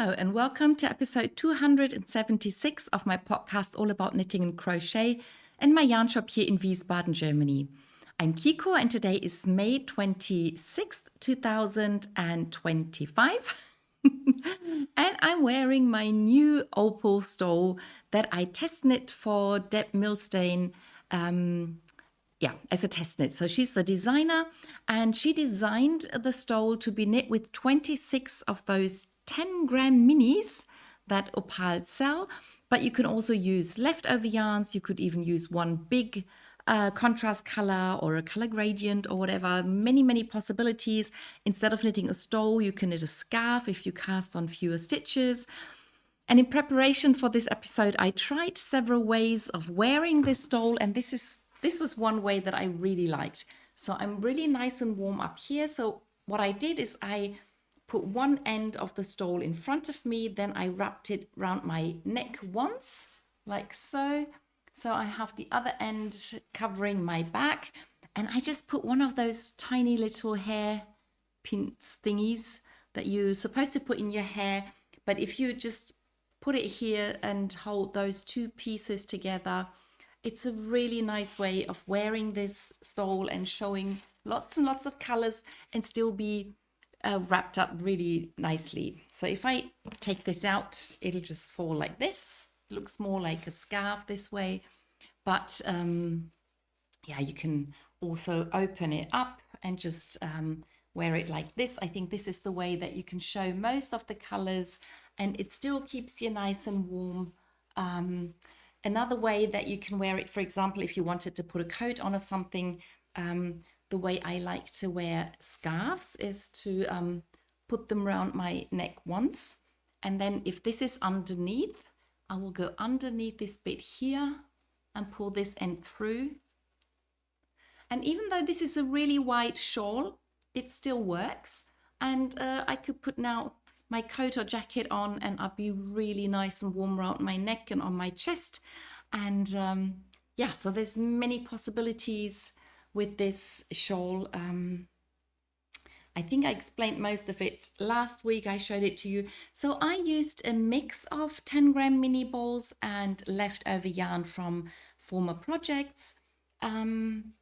Hello and welcome to episode 276 of my podcast all about knitting and crochet and my yarn shop here in Wiesbaden, Germany. I'm Kiko and today is May 26th, 2025 and I'm wearing my new Opal Stola that I test knit for Deb Milstein as a test knit. So she's the designer and she designed the stole to be knit with 26 of those 10-gram minis that Opal sell, but you can also use leftover yarns. You could even use one big contrast color or a color gradient or whatever, many possibilities. Instead of knitting a stole, you can knit a scarf if you cast on fewer stitches. And in preparation for this episode, I tried several ways of wearing this stole, and this was one way that I really liked. So I'm really nice and warm up here. So what I did is I put one end of the stole in front of me, then I wrapped it around my neck once, like so. So I have the other end covering my back, and I just put one of those tiny little hair pins thingies that you're supposed to put in your hair. But if you just put it here and hold those two pieces together, it's a really nice way of wearing this stole and showing lots and lots of colors and still be wrapped up really nicely. So if I take this out, it'll just fall like this. It looks more like a scarf this way. But you can also open it up and just wear it like this. I think this is the way that you can show most of the colors and it still keeps you nice and warm. Another way that you can wear it, for example, if you wanted to put a coat on or something, the way I like to wear scarves is to put them around my neck once. And then if this is underneath, I will go underneath this bit here and pull this end through. And even though this is a really wide shawl, it still works. And I could put now my coat or jacket on and I'll be really nice and warm around my neck and on my chest. And so there's many possibilities with this shawl. I think I explained most of it last week. I showed it to you. So I used a mix of 10-gram mini balls and leftover yarn from former projects. You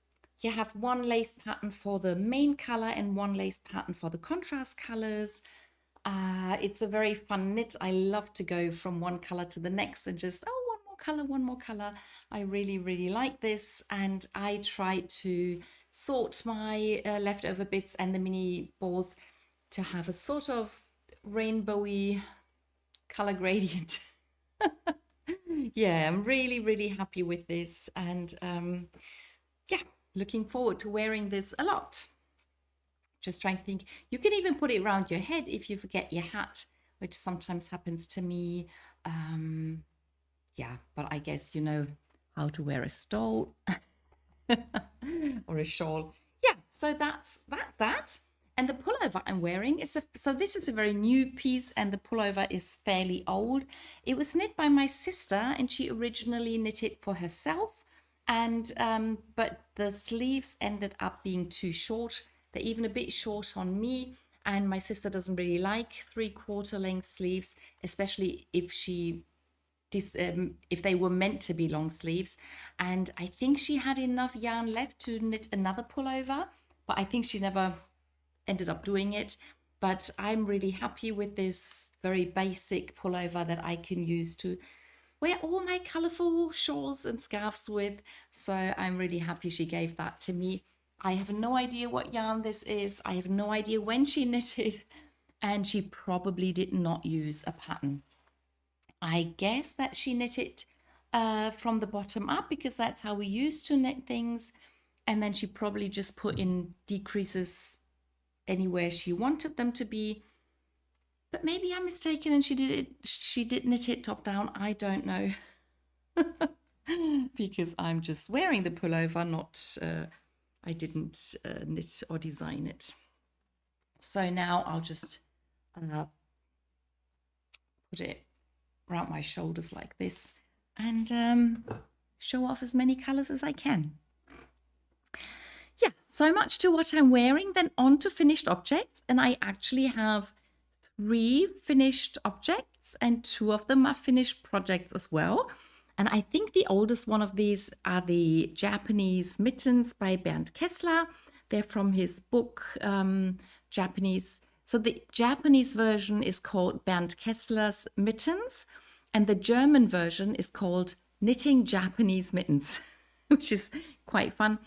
have one lace pattern for the main color and one lace pattern for the contrast colors. It's a very fun knit. I love to go from one color to the next and just, one more color. I really like this, and I try to sort my leftover bits and the mini balls to have a sort of rainbowy color gradient. I'm really happy with this, and looking forward to wearing this a lot. Just trying to think, you can even put it around your head if you forget your hat, which sometimes happens to me. But I guess you know how to wear a stole or a shawl. So that's that. And the pullover I'm wearing is this is a very new piece, and the pullover is fairly old. It was knit by my sister, and she originally knit it for herself. And but the sleeves ended up being too short. They're even a bit short on me, and my sister doesn't really like 3/4 length sleeves, especially if they were meant to be long sleeves. And I think she had enough yarn left to knit another pullover, but I think she never ended up doing it. But I'm really happy with this very basic pullover that I can use to wear all my colorful shawls and scarves with. So I'm really happy she gave that to me. I have no idea what yarn this is. I have no idea when she knitted, and she probably did not use a pattern. I guess that she knit it from the bottom up, because that's how we used to knit things. And then she probably just put in decreases anywhere she wanted them to be. But maybe I'm mistaken and she did knit it top down. I don't know. Because I'm just wearing the pullover, not I didn't knit or design it. So now I'll just put it around my shoulders like this and show off as many colors as I can. So much to what I'm wearing. Then on to finished objects, and I actually have 3 finished objects, and 2 of them are finished projects as well. And I think the oldest one of these are the Japanese mittens by Bernd Kessler. They're from his book, Japanese. So the Japanese version is called Bernd Kessler's Mittens, and the German version is called Knitting Japanese Mittens, which is quite fun.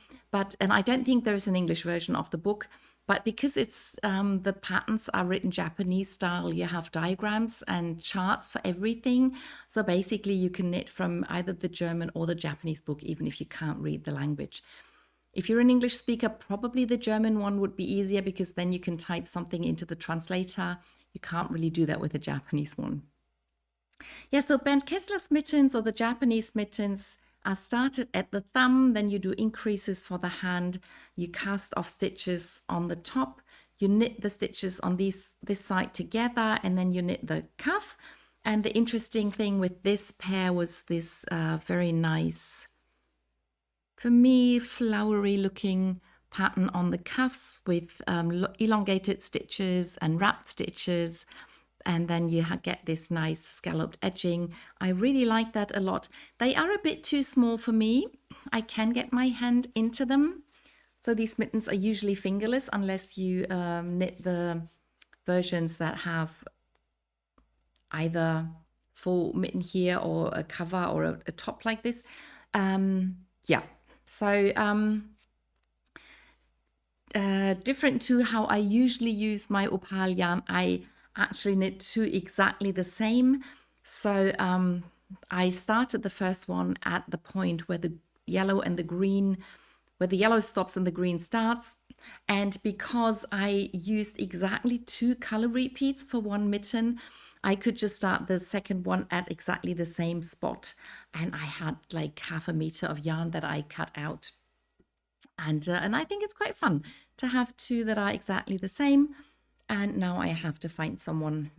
And I don't think there's an English version of the book, but because it's the patterns are written Japanese style, you have diagrams and charts for everything. So basically you can knit from either the German or the Japanese book, even if you can't read the language. If you're an English speaker, probably the German one would be easier because then you can type something into the translator. You can't really do that with the Japanese one. Yeah, so Bernd Kessler's mittens, or the Japanese mittens, are started at the thumb, then you do increases for the hand, you cast off stitches on the top, you knit the stitches on this side together, and then you knit the cuff. And the interesting thing with this pair was this very nice, for me, flowery looking pattern on the cuffs with elongated stitches and wrapped stitches. And then you get this nice scalloped edging. I really like that a lot. They are a bit too small for me. I can get my hand into them. So these mittens are usually fingerless unless you knit the versions that have either full mitten here or a cover or a top like this. Yeah, so different to how I usually use my Opal yarn, I actually knit 2 exactly the same. So I started the first one at the point where the yellow and the green, where the yellow stops and the green starts. And because I used exactly 2 color repeats for one mitten, I could just start the second one at exactly the same spot. And I had like half a meter of yarn that I cut out. And I think it's quite fun to have 2 that are exactly the same. And now I have to find someone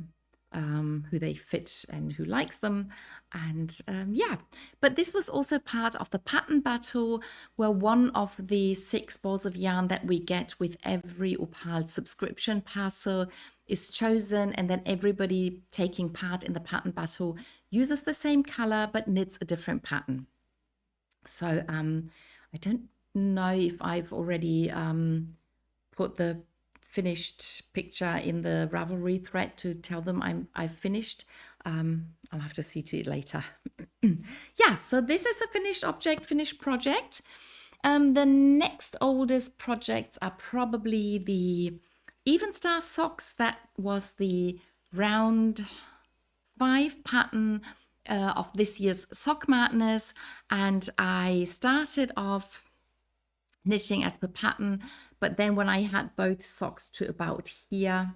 who they fit and who likes them. And yeah, but this was also part of the pattern battle, where one of the 6 balls of yarn that we get with every Opal subscription parcel is chosen, and then everybody taking part in the pattern battle uses the same color but knits a different pattern. So I don't know if I've already put the finished picture in the Ravelry thread to tell them I've finished. I'll have to see to it later. Yeah, so this is a finished object, finished project. The next oldest projects are probably the Evenstar socks. That was the round 5 pattern of this year's Sock Madness, and I started off knitting as per pattern, but then when I had both socks to about here,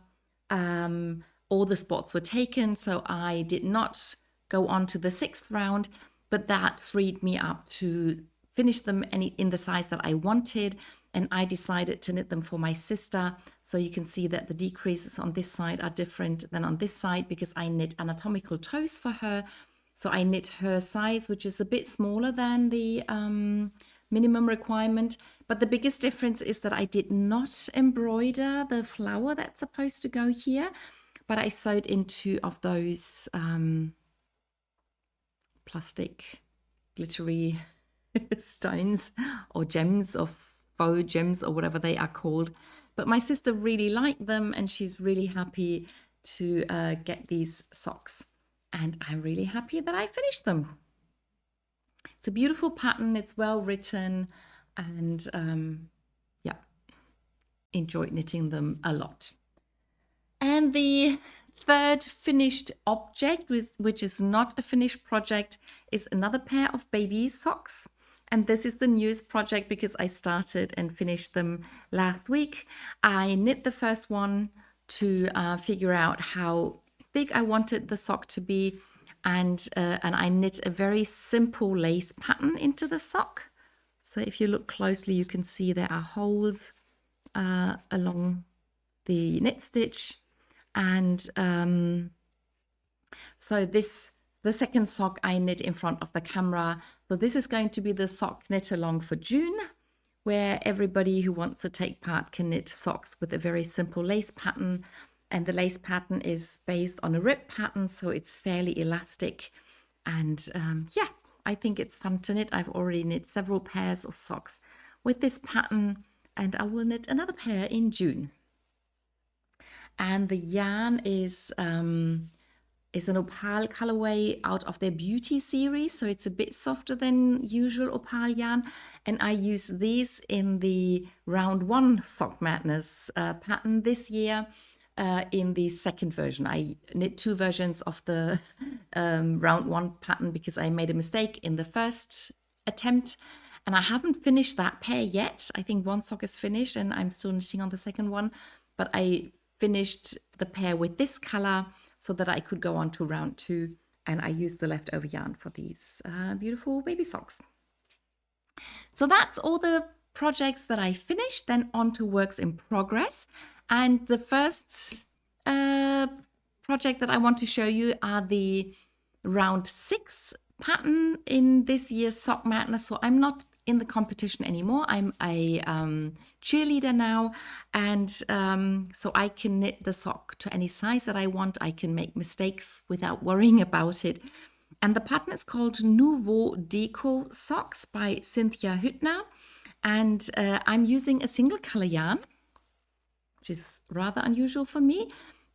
all the spots were taken, so I did not go on to the 6th round, but that freed me up to finish them in the size that I wanted, and I decided to knit them for my sister. So you can see that the decreases on this side are different than on this side because I knit anatomical toes for her. So I knit her size, which is a bit smaller than the minimum requirement. But the biggest difference is that I did not embroider the flower that's supposed to go here, but I sewed in 2 of those plastic glittery stones or gems, or faux gems, or whatever they are called. But my sister really liked them, and she's really happy to get these socks. And I'm really happy that I finished them. It's a beautiful pattern, it's well written, and yeah, enjoyed knitting them a lot. And the third finished object, which is not a finished project, is another pair of baby socks. And this is the newest project because I started and finished them last week. I knit the first one to figure out how big I wanted the sock to be, and I knit a very simple lace pattern into the sock. So if you look closely, you can see there are holes along the knit stitch, and so the second sock I knit in front of the camera. So this is going to be the sock knit along for June, where everybody who wants to take part can knit socks with a very simple lace pattern. And the lace pattern is based on a rib pattern, so it's fairly elastic. And yeah, I think it's fun to knit. I've already knit several pairs of socks with this pattern, and I will knit another pair in June. And the yarn is an Opal colorway out of their Beauty series, so it's a bit softer than usual Opal yarn. And I use these in the Round 1 Sock Madness pattern this year. In the second version, I knit 2 versions of the Round 1 pattern because I made a mistake in the first attempt, and I haven't finished that pair yet. I think one sock is finished and I'm still knitting on the second one, but I finished the pair with this color so that I could go on to Round 2, and I used the leftover yarn for these beautiful baby socks. So that's all the projects that I finished. Then on to works in progress. And the first project that I want to show you are the Round 6 pattern in this year's Sock Madness. So I'm not in the competition anymore. I'm a cheerleader now, and so I can knit the sock to any size that I want. I can make mistakes without worrying about it. And the pattern is called Nouveau Deco Socks by Cynthia Hüttner, and I'm using a single color yarn, which is rather unusual for me,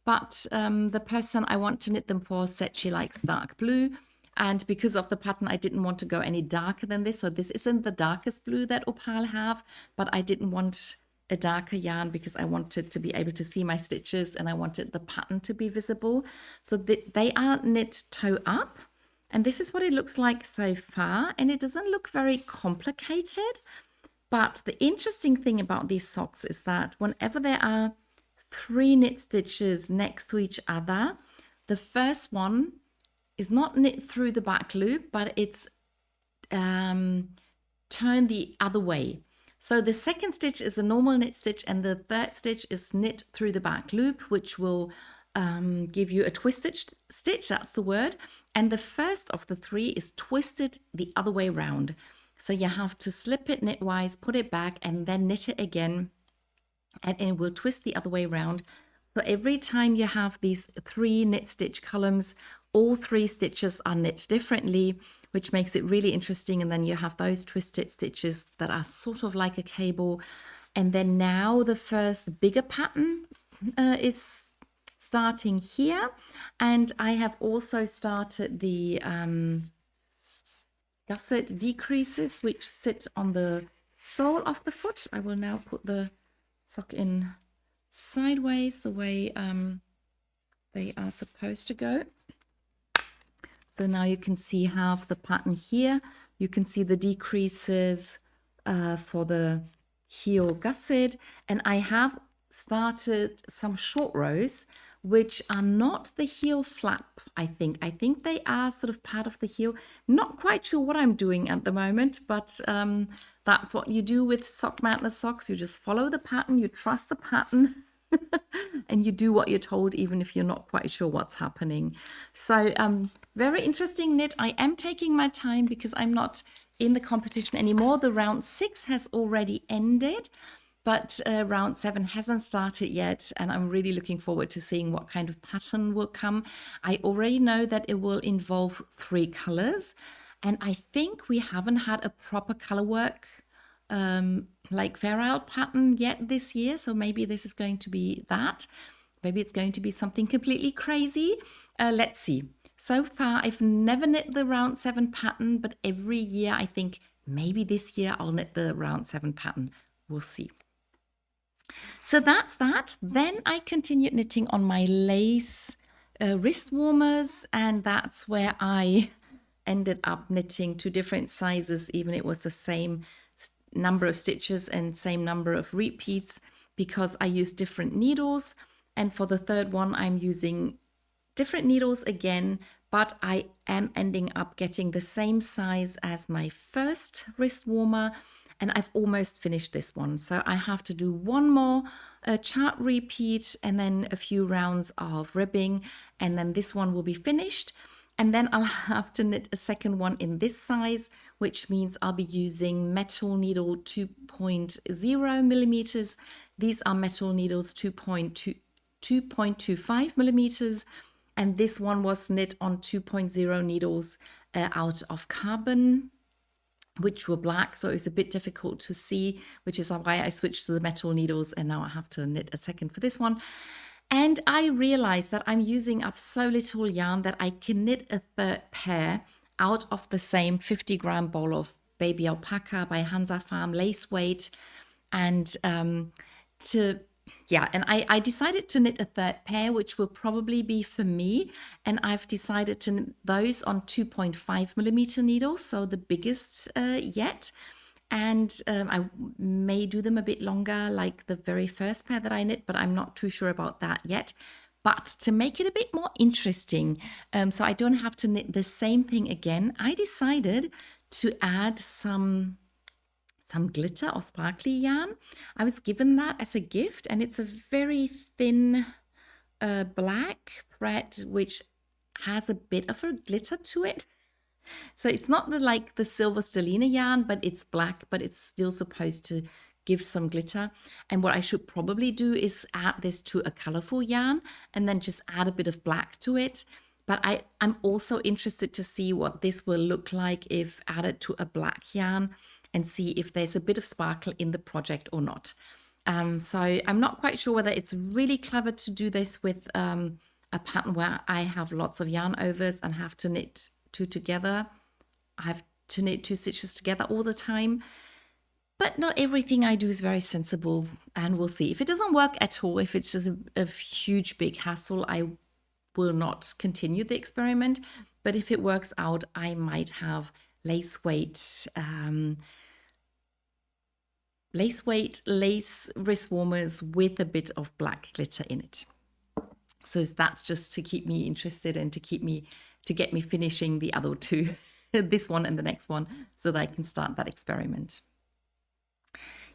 but the person I want to knit them for said she likes dark blue. And because of the pattern, I didn't want to go any darker than this. So this isn't the darkest blue that Opal have, but I didn't want a darker yarn because I wanted to be able to see my stitches and I wanted the pattern to be visible. So they are knit toe up. And this is what it looks like so far. And it doesn't look very complicated. But the interesting thing about these socks is that whenever there are 3 knit stitches next to each other, the first one is not knit through the back loop, but it's turned the other way. So the second stitch is a normal knit stitch, and the third stitch is knit through the back loop, which will give you a twisted stitch, that's the word. And the first of the 3 is twisted the other way around. So you have to slip it knitwise, put it back, and then knit it again, and it will twist the other way around. So every time you have these 3 knit stitch columns, all 3 stitches are knit differently, which makes it really interesting. And then you have those twisted stitches that are sort of like a cable. And then now the first bigger pattern is starting here. And I have also started the gusset decreases, which sit on the sole of the foot. I will now put the sock in sideways the way they are supposed to go. So now you can see half the pattern here. You can see the decreases for the heel gusset. And I have started some short rows, which are not the heel flap, I think. I think they are sort of part of the heel. Not quite sure what I'm doing at the moment, but that's what you do with Sock Madness socks. You just follow the pattern, you trust the pattern, and you do what you're told, even if you're not quite sure what's happening. So very interesting knit. I am taking my time because I'm not in the competition anymore. The Round 6 has already ended, but Round 7 hasn't started yet, and I'm really looking forward to seeing what kind of pattern will come. I already know that it will involve 3 colors, and I think we haven't had a proper color work like Farrell pattern yet this year, so maybe this is going to be that. Maybe it's going to be something completely crazy. Let's see. So far, I've never knit the Round 7 pattern, but every year I think maybe this year I'll knit the Round 7 pattern. We'll see. So that's that. Then I continued knitting on my lace wrist warmers, and that's where I ended up knitting 2 different sizes, even it was the same number of stitches and same number of repeats, because I used different needles. And for the third one, I'm using different needles again, but I am ending up getting the same size as my first wrist warmer, and I've almost finished this one. So I have to do one more chart repeat and then a few rounds of ribbing, and then this one will be finished. And then I'll have to knit a second one in this size, which means I'll be using metal needle 2.0 millimeters. These are metal needles 2.2 2.25 millimeters, and this one was knit on 2.0 needles out of carbon, which were black, so it was a bit difficult to see, which is why I switched to the metal needles, and now I have to knit a second for this one. And I realized that I'm using up so little yarn that I can knit a third pair out of the same 50-gram ball of baby alpaca by Hansa Farm lace weight. And I decided to knit a third pair, which will probably be for me. And I've decided to knit those on 2.5 millimeter needles, so the biggest yet. And I may do them a bit longer, like the very first pair that I knit, but I'm not too sure about that yet. But to make it a bit more interesting, so I don't have to knit the same thing again, I decided to add some glitter or sparkly yarn. I was given that as a gift, and it's a very thin black thread which has a bit of a glitter to it. So it's not like the silver stellina yarn, but it's black, but it's still supposed to give some glitter. And what I should probably do is add this to a colorful yarn and then just add a bit of black to it. But I'm also interested to see what this will look like if added to a black yarn, and see if there's a bit of sparkle in the project or not. So I'm not quite sure whether it's really clever to do this with a pattern where I have lots of yarn overs and have to knit two together. I have to knit 2 stitches together all the time. But not everything I do is very sensible, and we'll see. If it doesn't work at all, if it's just a huge, big hassle, I will not continue the experiment. But if it works out, I might have lace weight lace wrist warmers with a bit of black glitter in it. So that's just to keep me interested and to get me finishing the other two, this one and the next one, so that I can start that experiment.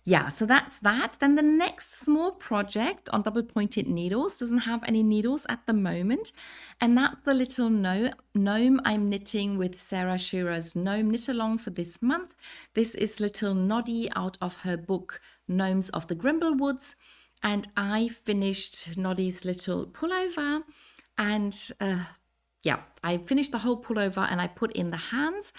Yeah, so that's that. Then the next small project on double pointed needles doesn't have any needles at the moment, and that's the little gnome I'm knitting with Sarah Shearer's Gnome Knit Along for this month. This is little Noddy out of her book Gnomes of the Grimblewoods, and I finished Noddy's little pullover, and I finished the whole pullover and I put in the hands.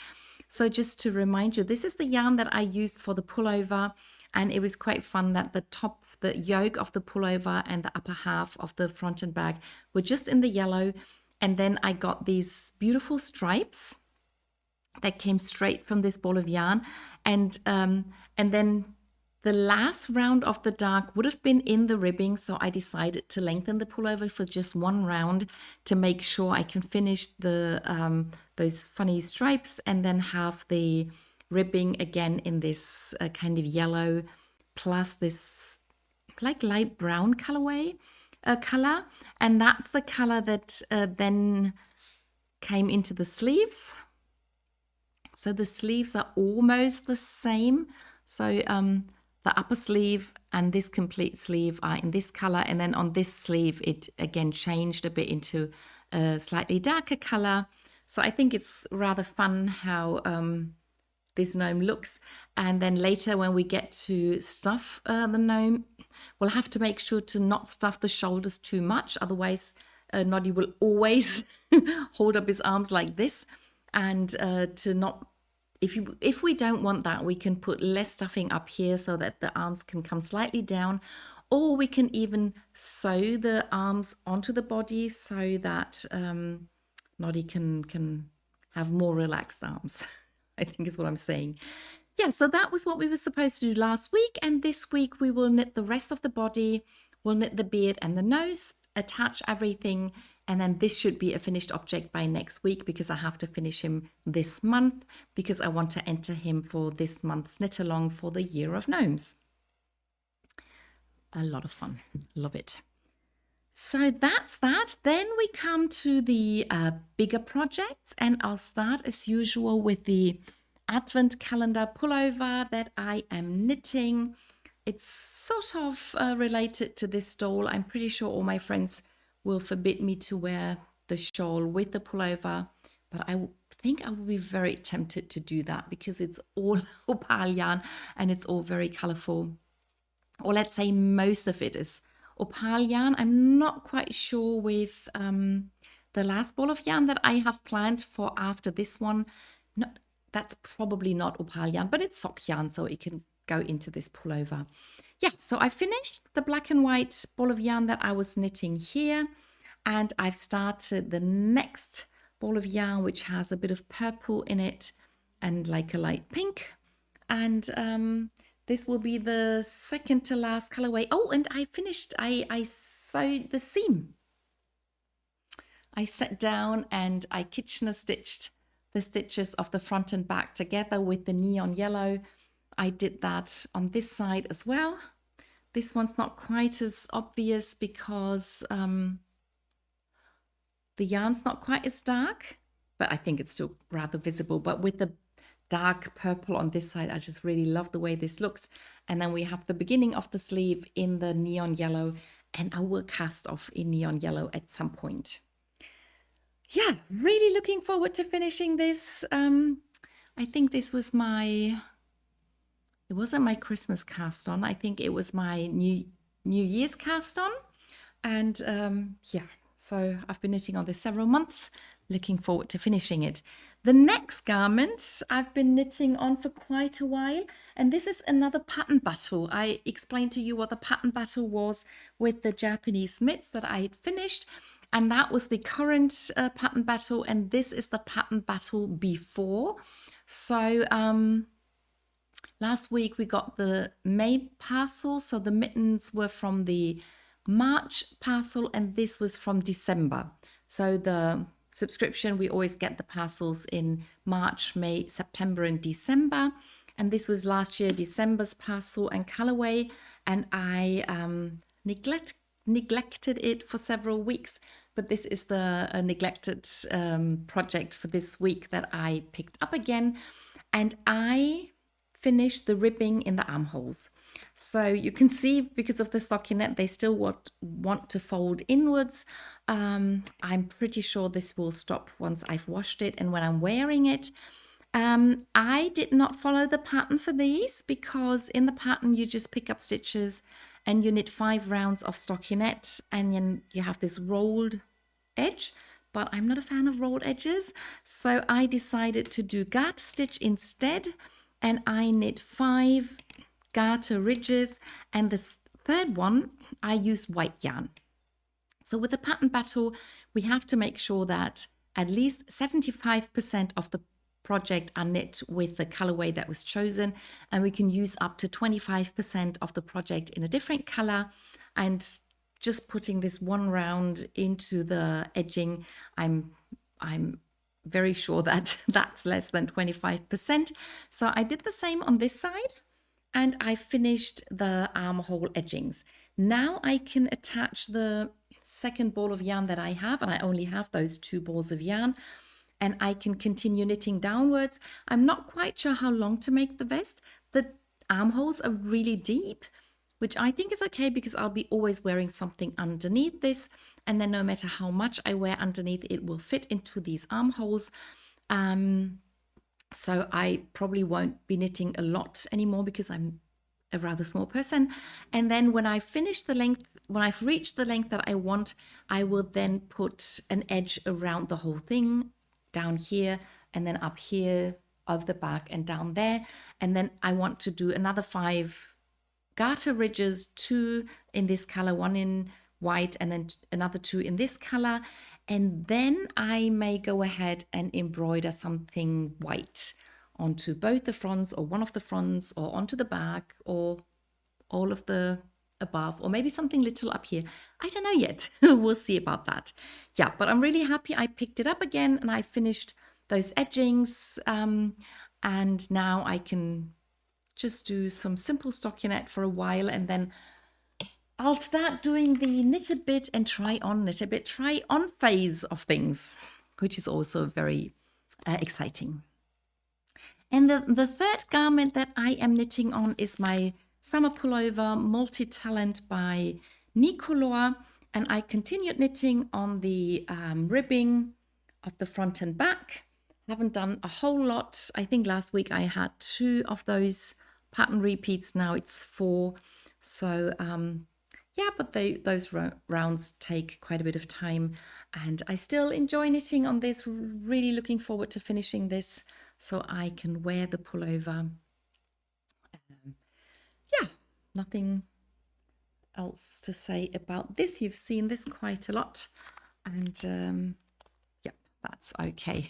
So just to remind you, this is the yarn that I used for the pullover. And it was quite fun that the yoke of the pullover and the upper half of the front and back were just in the yellow. And then I got these beautiful stripes that came straight from this ball of yarn. And then the last round of the dark would have been in the ribbing. So I decided to lengthen the pullover for just one round to make sure I can finish those funny stripes and then have the ribbing again in this kind of yellow plus this like light brown color, and that's the color that then came into the sleeves. So the sleeves are almost the same. So the upper sleeve and this complete sleeve are in this color, and then on this sleeve it again changed a bit into a slightly darker color. So I think it's rather fun how this gnome looks. And then later when we get to stuff the gnome, we'll have to make sure to not stuff the shoulders too much, otherwise Noddy will always hold up his arms like this. And to not, if we don't want that, we can put less stuffing up here so that the arms can come slightly down, or we can even sew the arms onto the body so that Noddy can have more relaxed arms. I think is what I'm saying. Yeah, so that was what we were supposed to do last week. And this week we will knit the rest of the body. We'll knit the beard and the nose, attach everything. And then this should be a finished object by next week, because I have to finish him this month, because I want to enter him for this month's knit along for the Year of Gnomes. A lot of fun. Love it. So that's that. Then we come to the bigger projects, and I'll start as usual with the Advent calendar pullover that I am knitting. It's sort of related to this stole. I'm pretty sure all my friends will forbid me to wear the shawl with the pullover, but I think I will be very tempted to do that because it's all opal yarn and it's all very colorful. Or let's say most of it is Opal yarn. I'm not quite sure with the last ball of yarn that I have planned for after this one. Not, that's probably not Opal yarn, but it's sock yarn, so it can go into this pullover. Yeah, so I finished the black and white ball of yarn that I was knitting here, and I've started the next ball of yarn, which has a bit of purple in it and like a light pink. And this will be the second to last colorway. Oh, and I finished, I sewed the seam. I sat down and I Kitchener stitched the stitches of the front and back together with the neon yellow. I did that on this side as well. This one's not quite as obvious because the yarn's not quite as dark, but I think it's still rather visible. But with the dark purple on this side, I just really love the way this looks. And then we have the beginning of the sleeve in the neon yellow, and I will cast off in neon yellow at some point. Yeah, really looking forward to finishing this. I think this was it wasn't my Christmas cast on. I think it was my New Year's cast on. And yeah, so I've been knitting on this several months, looking forward to finishing it. The next garment I've been knitting on for quite a while, and this is another pattern battle. I explained to you what the pattern battle was with the Japanese mitts that I had finished, and that was the current pattern battle, and this is the pattern battle before. So last week we got the May parcel, so the mittens were from the March parcel, and this was from December. So the subscription, we always get the parcels in March, May, September, and December. And this was last year December's parcel and colorway, and I neglected it for several weeks. But this is the neglected project for this week that I picked up again, and I finished the ribbing in the armholes. So you can see, because of the stockinette, they still want to fold inwards. I'm pretty sure this will stop once I've washed it and when I'm wearing it. I did not follow the pattern for these, because in the pattern you just pick up stitches and you knit 5 rounds of stockinette, and then you have this rolled edge, but I'm not a fan of rolled edges. So I decided to do garter stitch instead, and I knit 5 garter ridges, and the third one I use white yarn. So with the pattern battle, we have to make sure that at least 75% of the project are knit with the colorway that was chosen, and we can use up to 25% of the project in a different color. And just putting this one round into the edging, I'm very sure that that's less than 25%. So I did the same on this side, and I finished the armhole edgings. Now I can attach the second ball of yarn that I have, and I only have those 2 balls of yarn, and I can continue knitting downwards. I'm not quite sure how long to make the vest. The armholes are really deep, which I think is okay, because I'll be always wearing something underneath this, and then no matter how much I wear underneath, it will fit into these armholes. So I probably won't be knitting a lot anymore, because I'm a rather small person. And then when I finish the length, when I've reached the length that I want, I will then put an edge around the whole thing, down here and then up here of the back and down there. And then I want to do another 5 garter ridges, 2 in this color, 1 in white, and then another 2 in this color. And then I may go ahead and embroider something white onto both the fronts, or one of the fronts, or onto the back, or all of the above, or maybe something little up here. I don't know yet. We'll see about that. Yeah, but I'm really happy I picked it up again, and I finished those edgings. And now I can just do some simple stockinette for a while, and then I'll start doing the knit a bit and try on, knit a bit, try on phase of things, which is also very exciting. And the third garment that I am knitting on is my summer pullover Multitalent by Nicolor, and I continued knitting on the ribbing of the front and back. Haven't done a whole lot. I think last week I had 2 of those pattern repeats. Now it's 4. So yeah, but those rounds take quite a bit of time, and I still enjoy knitting on this. Really looking forward to finishing this so I can wear the pullover. Yeah, nothing else to say about this. You've seen this quite a lot, and yeah, that's okay.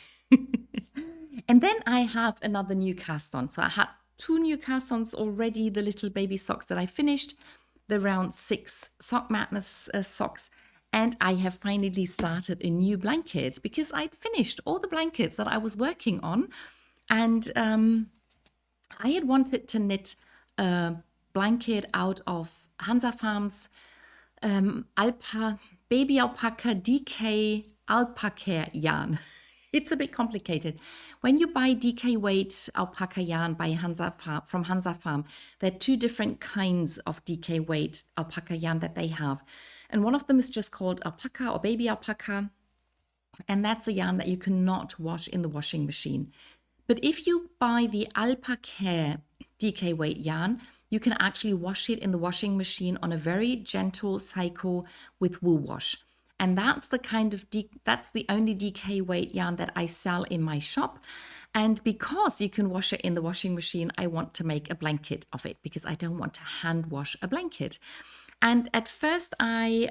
And then I have another new cast on. So I had two new cast ons already, the little baby socks that I finished, the round 6 Sock Madness socks. And I have finally started a new blanket because I'd finished all the blankets that I was working on. And I had wanted to knit a blanket out of Hansa Farms baby alpaca DK alpaca yarn. It's a bit complicated. When you buy DK weight alpaca yarn from Hansa Farm, there are two different kinds of DK weight alpaca yarn that they have. And one of them is just called alpaca or baby alpaca. And that's a yarn that you cannot wash in the washing machine. But if you buy the Alpaka DK weight yarn, you can actually wash it in the washing machine on a very gentle cycle with wool wash. And that's the that's the only DK weight yarn that I sell in my shop. And because you can wash it in the washing machine, I want to make a blanket of it because I don't want to hand wash a blanket. And at first I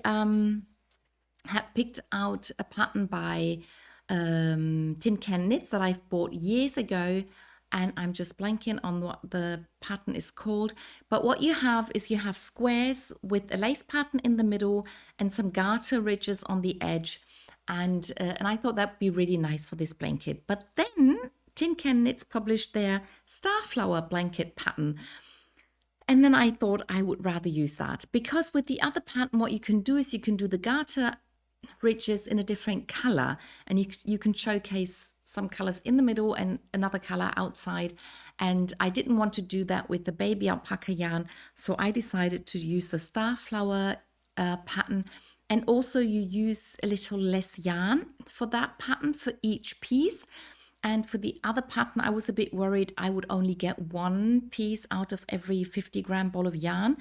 had picked out a pattern by Tin Can Knits that I've bought years ago, and I'm just blanking on what the pattern is called. But what you have is you have squares with a lace pattern in the middle and some garter ridges on the edge, and I thought that'd be really nice for this blanket. But then Tin Can Knits published their Starflower blanket pattern. And then I thought I would rather use that because with the other pattern, what you can do is you can do the garter ridges in a different color, and you can showcase some colors in the middle and another color outside. And I didn't want to do that with the baby alpaca yarn, so I decided to use the Starflower pattern. And also you use a little less yarn for that pattern for each piece. And for the other pattern, I was a bit worried I would only get one piece out of every 50-gram ball of yarn.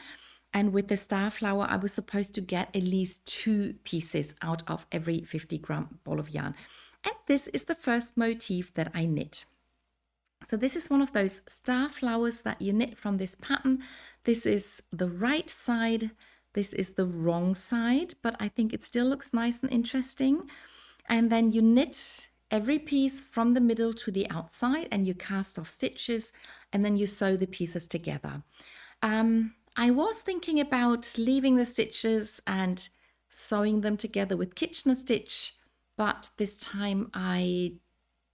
And with the Starflower, I was supposed to get at least 2 pieces out of every 50-gram ball of yarn. And this is the first motif that I knit. So this is one of those Starflowers that you knit from this pattern. This is the right side. This is the wrong side, but I think it still looks nice and interesting. And then you knit every piece from the middle to the outside, and you cast off stitches, and then you sew the pieces together. I was thinking about leaving the stitches and sewing them together with Kitchener stitch, but this time I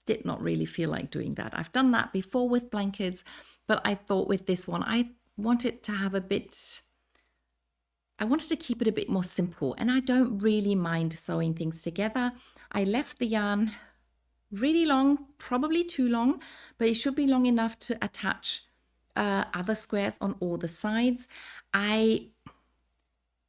did not really feel like doing that. I've done that before with blankets, but I thought with this one, I wanted to keep it a bit more simple, and I don't really mind sewing things together. I left the yarn really long, probably too long, but it should be long enough to attach other squares on all the sides. I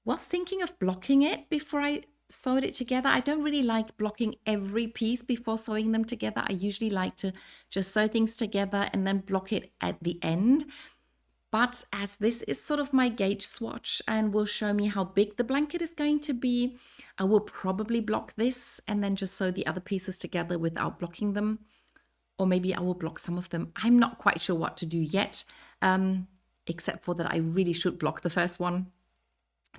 was thinking of blocking it before I sewed it together. I don't really like blocking every piece before sewing them together. I usually like to just sew things together and then block it at the end. But as this is sort of my gauge swatch and will show me how big the blanket is going to be, I will probably block this and then just sew the other pieces together without blocking them. Or maybe I will block some of them. I'm not quite sure what to do yet, except for that I really should block the first one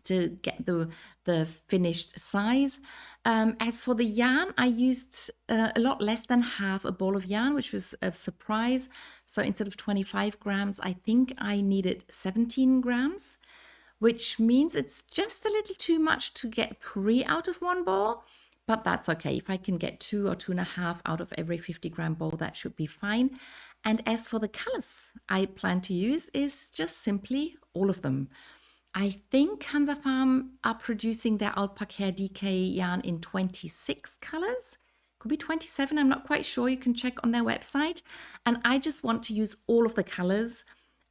to get the finished size. As for the yarn, I used a lot less than half a ball of yarn, which was a surprise. So instead of 25 grams, I think I needed 17 grams, which means it's just a little too much to get 3 out of one ball. But that's okay. If I can get 2 or 2.5 out of every 50-gram ball, that should be fine. And as for the colors I plan to use is just simply all of them. I think Hansa Farm are producing their Alpaka DK yarn in 26 colors. Could be 27, I'm not quite sure. You can check on their website. And I just want to use all of the colors,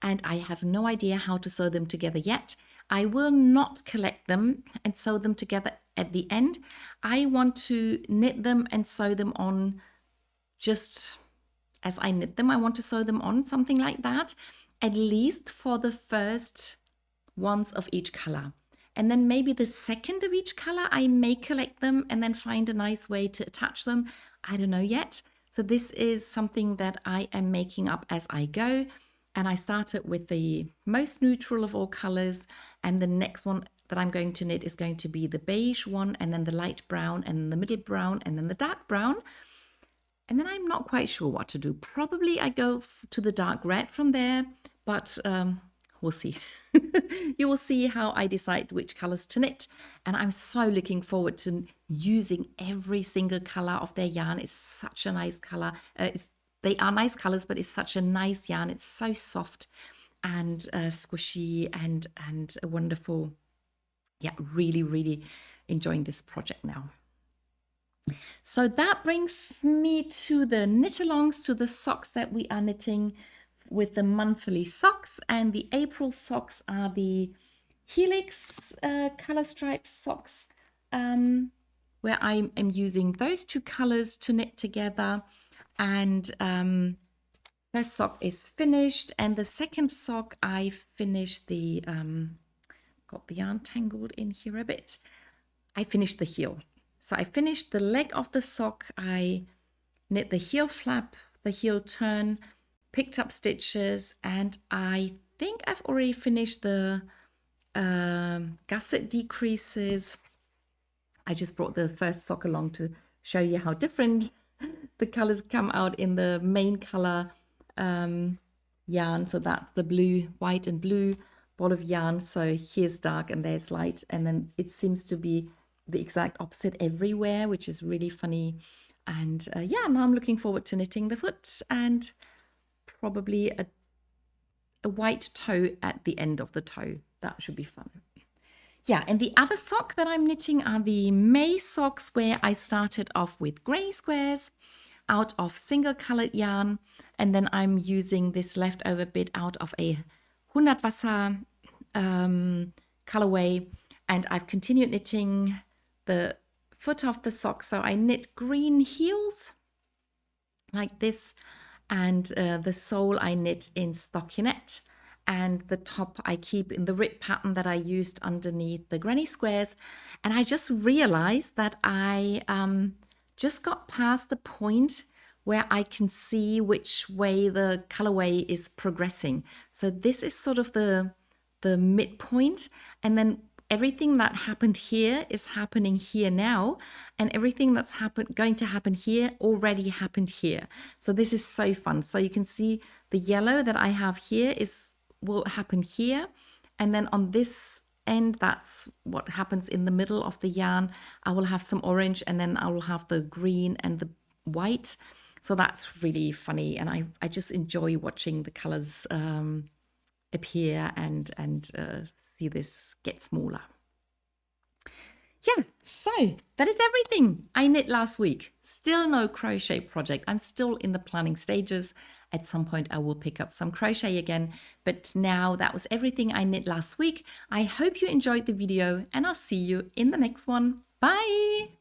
and I have no idea how to sew them together yet. I will not collect them and sew them together at the end. I want to knit them and sew them on just as I knit them. I want to sew them on, something like that, at least for the first ones of each color. and then maybe the second of each color, I may collect them and then find a nice way to attach them. I don't know yet. So this is something that I am making up as I go. And I started with the most neutral of all colors. And the next one that I'm going to knit is going to be the beige one, and then the light brown, and the middle brown, and then the dark brown. And then I'm not quite sure what to do. Probably I go to the dark red from there, but we'll see. You will see how I decide which colors to knit. And I'm so looking forward to using every single color of their yarn. It's such a nice color. They are nice colors, but it's such a nice yarn. It's so soft and squishy and wonderful. Yeah, really, really enjoying this project now. So that brings me to the knit-alongs, to the socks that we are knitting with the monthly socks. And the April socks are the Helix color striped socks, where I am using those two colors to knit together. And first sock is finished, and the second sock I finished the, got the yarn tangled in here a bit. I finished the heel. So I finished the leg of the sock, I knit the heel flap, the heel turn, picked up stitches, and I think I've already finished the gusset decreases. I just brought the first sock along to show you how different the colors come out in the main color yarn. So that's the blue, white and blue ball of yarn. So here's dark and there's light, and then it seems to be the exact opposite everywhere, which is really funny. And yeah, now I'm looking forward to knitting the foot and probably a white toe at the end of the toe. That should be fun. Yeah, and the other sock that I'm knitting are the May socks, where I started off with gray squares out of single colored yarn, and then I'm using this leftover bit out of a Hundertwasser colorway, and I've continued knitting the foot of the sock. So I knit green heels like this, and the sole I knit in stockinette, and the top I keep in the rib pattern that I used underneath the granny squares. And I just realized that I just got past the point where I can see which way the colorway is progressing. So this is sort of the midpoint, and then everything that happened here is happening here now, and everything that's going to happen here already happened here. So this is so fun. So you can see the yellow that I have here will happen here, and then on this end, that's what happens in the middle of the yarn. I will have some orange, and then I will have the green and the white. So that's really funny, and I just enjoy watching the colors appear and see this get smaller. Yeah, so that is everything I knit last week. Still no crochet project. I'm still in the planning stages. At some point I will pick up some crochet again, but now that was everything I knit last week. I hope you enjoyed the video, and I'll see you in the next one. Bye!